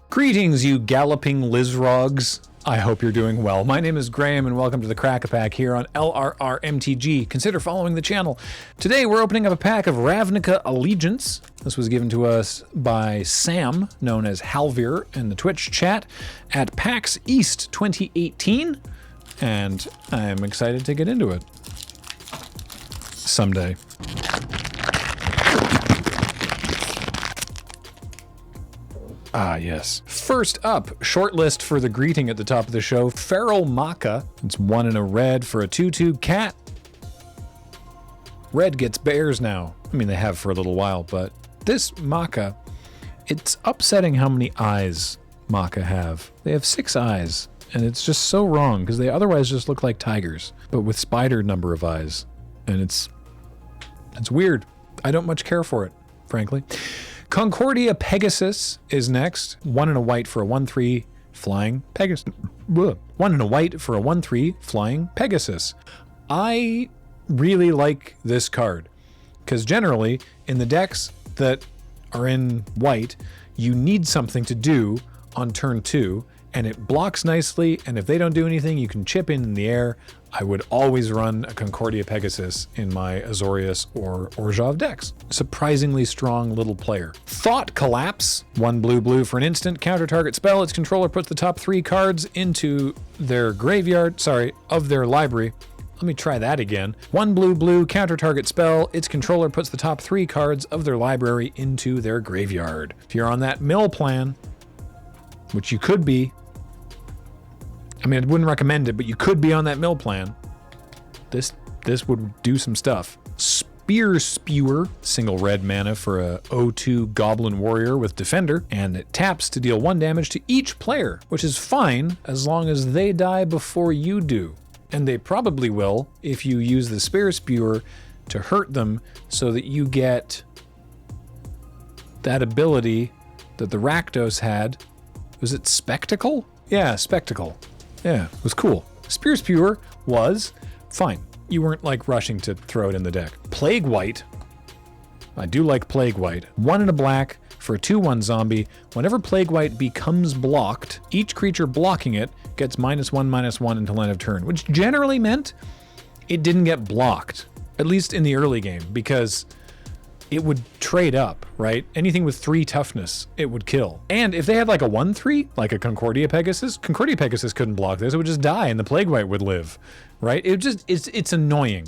Greetings, you galloping Lizrogs. I hope you're doing well. My name is Graham, and welcome to the Crack-A-Pack here on LRRMTG. Consider following the channel. Today, we're opening up a pack of Ravnica Allegiance. This was given to us by Sam, known as Halvir, in the Twitch chat at PAX East 2018, and I'm excited to get into it. Someday. Ah, yes. First up, shortlist for the greeting at the top of the show, Feral Maca. It's 1 and a red for a 2/2 cat. Red gets bears now. I mean, they have for a little while, but this Maca, it's upsetting how many eyes Maca have. They have 6 eyes, and it's just so wrong, because they otherwise just look like tigers, but with spider number of eyes. And it's weird. I don't much care for it, frankly. Concordia Pegasus is next. 1 and a white for a 1/3 flying Pegasus. 1 and a white for a 1/3 flying Pegasus. I really like this card because generally in the decks that are in white, you need something to do on turn 2, and it blocks nicely, and if they don't do anything, you can chip in the air. I would always run a Concordia Pegasus in my Azorius or Orzhov decks. Surprisingly strong little player. Thought Collapse, 1 blue for an instant, counter target spell. Its controller puts the top 3 cards into their graveyard, of their library. Let me try that again. 1 blue, counter target spell. Its controller puts the top 3 cards of their library into their graveyard. If you're on that mill plan, which you could be, I mean, I wouldn't recommend it, but you could be on that mill plan. This would do some stuff. Spear Spewer, single red mana for a 0/2 Goblin Warrior with Defender, and it taps to deal 1 damage to each player, which is fine as long as they die before you do. And they probably will if you use the Spear Spewer to hurt them so that you get that ability that the Rakdos had. Was it Spectacle? Yeah, Spectacle. Yeah, it was cool. Spear Spewer was fine. You weren't like rushing to throw it in the deck. Plague White. I do like Plague White. 1 and a black for a 2/1 zombie. Whenever Plague White becomes blocked, each creature blocking it gets -1/-1 until end of turn, which generally meant it didn't get blocked, at least in the early game, because it would trade up, right? Anything with 3 toughness, it would kill. And if they had like a 1/3, like a Concordia Pegasus couldn't block this. It would just die and the Plague White would live, right? It's annoying.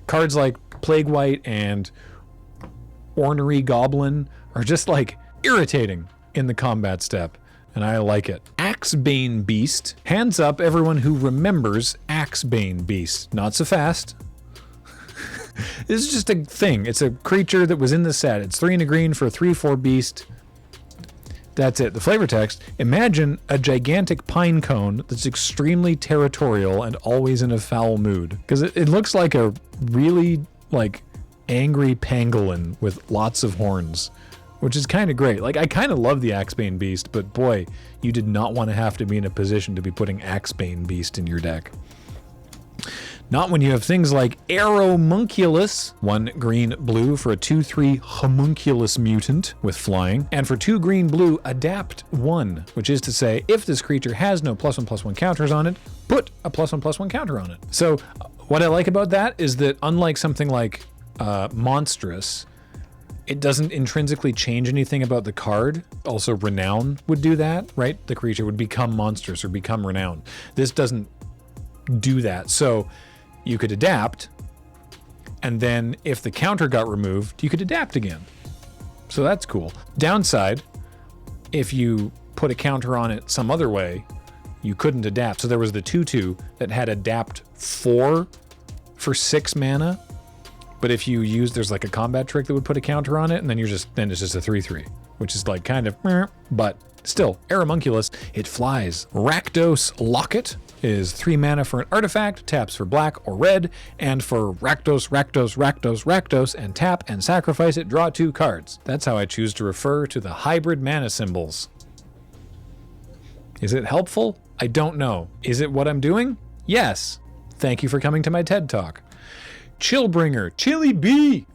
Cards like Plague White and Ornery Goblin are just like irritating in the combat step, and I like it. Axebane Beast. Hands up everyone who remembers Axebane Beast. Not so fast. This is just a thing. It's a creature that was in the set. It's 3 and a green for a 3/4 beast. That's it. The flavor text: imagine a gigantic pine cone that's extremely territorial and always in a foul mood. Because it looks like a really like angry pangolin with lots of horns, which is kind of great. Like, I kind of love the Axebane Beast, but boy, you did not want to have to be in a position to be putting Axebane Beast in your deck. Not when you have things like Aeromunculus, 1 green-blue for a 2/3 homunculus mutant with flying, and for 2 green-blue, adapt 1, which is to say, if this creature has no +1/+1 counters on it, put a +1/+1 counter on it. So what I like about that is that unlike something like Monstrous, it doesn't intrinsically change anything about the card. Also, Renown would do that, right? The creature would become monstrous or become renowned. This doesn't do that. So you could adapt, and then if the counter got removed, you could adapt again. So that's cool. Downside, if you put a counter on it some other way, you couldn't adapt. So there was the 2/2 that had adapt 4 for 6 mana, but if you use, there's like a combat trick that would put a counter on it, and then it's just a 3/3, which is like kind of meh, but still, Aeromunculus, it flies. Rakdos Locket is 3 mana for an artifact, taps for black or red, and for Rakdos, and tap and sacrifice it, draw 2 cards. That's how I choose to refer to the hybrid mana symbols. Is it helpful? I don't know. Is it what I'm doing? Yes. Thank you for coming to my TED Talk. Chillbringer, Chili Bee.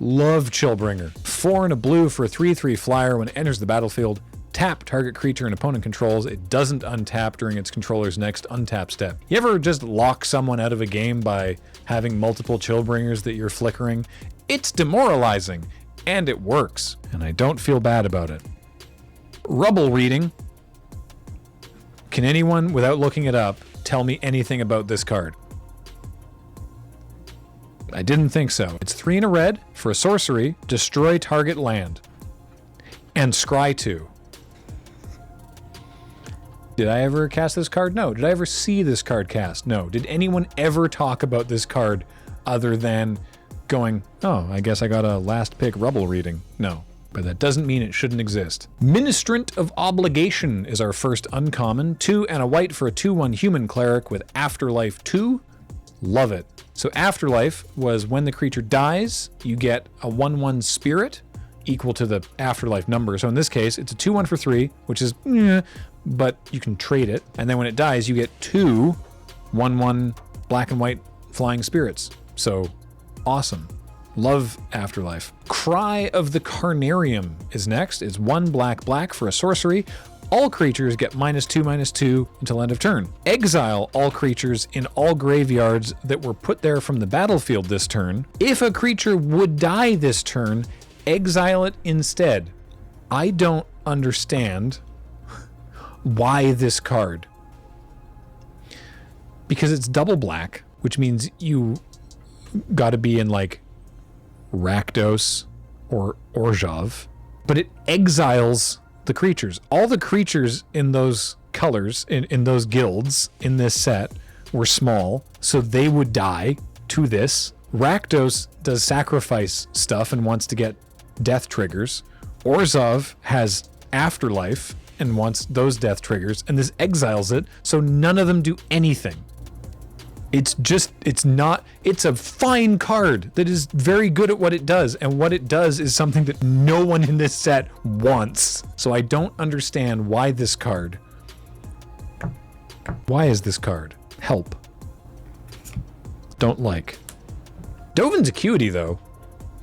Love Chillbringer. 4 and a blue for a 3/3 flyer. When it enters the battlefield, tap target creature an opponent controls. It doesn't untap during its controller's next untap step. You ever just lock someone out of a game by having multiple Chillbringers that you're flickering? It's demoralizing, and it works, and I don't feel bad about it. Rubble reading. Can anyone, without looking it up, tell me anything about this card? I didn't think so. It's 3 and a red for a sorcery, destroy target land. And scry 2. Did I ever cast this card? No. Did I ever see this card cast? No. Did anyone ever talk about this card other than going, oh, I guess I got a last pick Rubble reading? No. But that doesn't mean it shouldn't exist. Ministrant of Obligation is our first uncommon. 2 and a white for a 2/1 human cleric with Afterlife 2. Love it. So Afterlife was when the creature dies, you get a 1/1 spirit equal to the Afterlife number. So in this case, it's a 2/1 for 3, which is but you can trade it. And then when it dies, you get 2 1/1 black and white flying spirits. So awesome. Love Afterlife. Cry of the Carnarium is next. It's 1 black for a sorcery. All creatures get -2/-2 until end of turn. Exile all creatures in all graveyards that were put there from the battlefield this turn. If a creature would die this turn, exile it instead. I don't understand why this card. Because it's double black, which means you gotta be in like Rakdos or Orzhov, but it exiles the creatures. All the creatures in those colors, in those guilds in this set were small, so they would die to this. Rakdos does sacrifice stuff and wants to get death triggers. Orzhov has Afterlife and wants those death triggers, and this exiles it, so none of them do anything. It's a fine card that is very good at what it does, and what it does is something that no one in this set wants. So I don't understand why this card. Why is this card? Help. Don't like. Dovin's Acuity, though.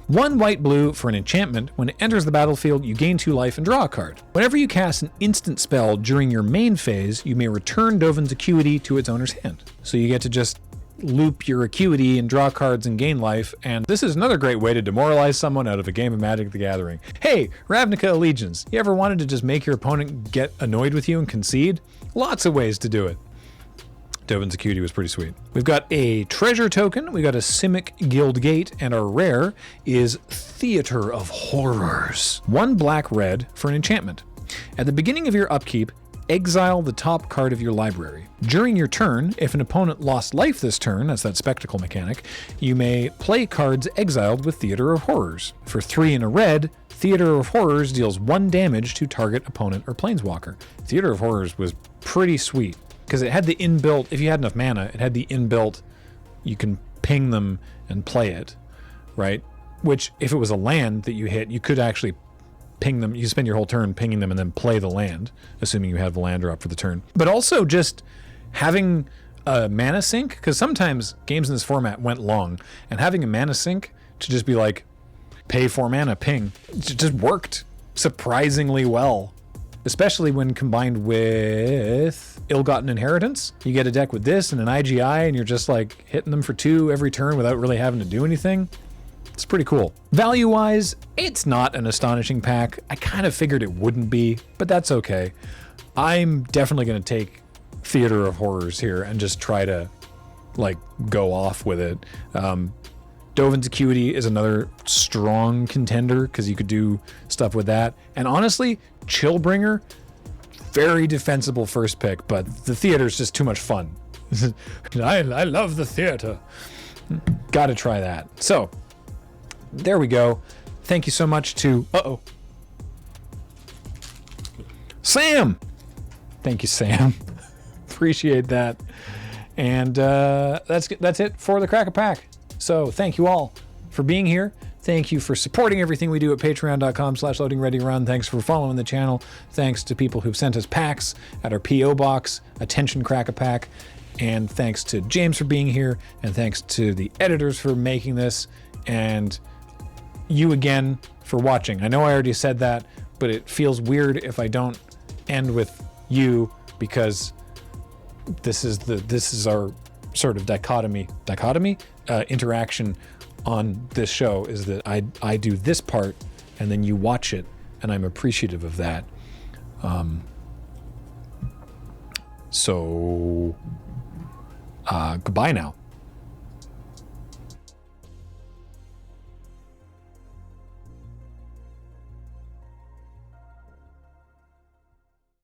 1 white-blue for an enchantment. When it enters the battlefield, you gain 2 life and draw a card. Whenever you cast an instant spell during your main phase, you may return Dovin's Acuity to its owner's hand. So you get to just loop your Acuity and draw cards and gain life, and this is another great way to demoralize someone out of a game of Magic the Gathering. Hey, Ravnica Allegiance, you ever wanted to just make your opponent get annoyed with you and concede? Lots of ways to do it. Dovin's Acuity was pretty sweet. We've got a treasure token, we got a Simic Guild Gate, and our rare is Theater of Horrors. 1 black-red for an enchantment. At the beginning of your upkeep, exile the top card of your library. During your turn, if an opponent lost life this turn, that's that spectacle mechanic, you may play cards exiled with Theater of Horrors. For 3 and a red, Theater of Horrors deals 1 damage to target opponent or planeswalker. Theater of Horrors was pretty sweet, because it had the inbuilt, if you had enough mana, it had the inbuilt, you can ping them and play it, right? Which, if it was a land that you hit, you could actually ping them. You spend your whole turn pinging them and then play the land, assuming you have the land drop for the turn. But also just having a mana sink, because sometimes games in this format went long, and having a mana sink to just be like, pay 4 mana, ping, it just worked surprisingly well. Especially when combined with Ill-Gotten Inheritance. You get a deck with this and an IGI, and you're just like hitting them for 2 every turn without really having to do anything. It's pretty cool. Value-wise, it's not an astonishing pack. I kind of figured it wouldn't be, but that's okay. I'm definitely going to take Theater of Horrors here and just try to like go off with it. Dovin's Acuity is another strong contender because you could do stuff with that. And honestly, Chillbringer, very defensible first pick, but the theater is just too much fun. I love the theater. Gotta try that. So, there we go. Thank you so much to... Sam! Thank you, Sam. Appreciate that. And that's it for the Crack-A-Pack. So thank you all for being here. Thank you for supporting everything we do at patreon.com/loadingreadyrun. Thanks for following the channel. Thanks to people who've sent us packs at our P.O. box. Attention, Crack-A-Pack. And thanks to James for being here. And thanks to the editors for making this. And you again for watching. I know I already said that, but it feels weird if I don't end with you, because this is our sort of dichotomy interaction on this show, is that I do this part and then you watch it, and I'm appreciative of that. So goodbye now.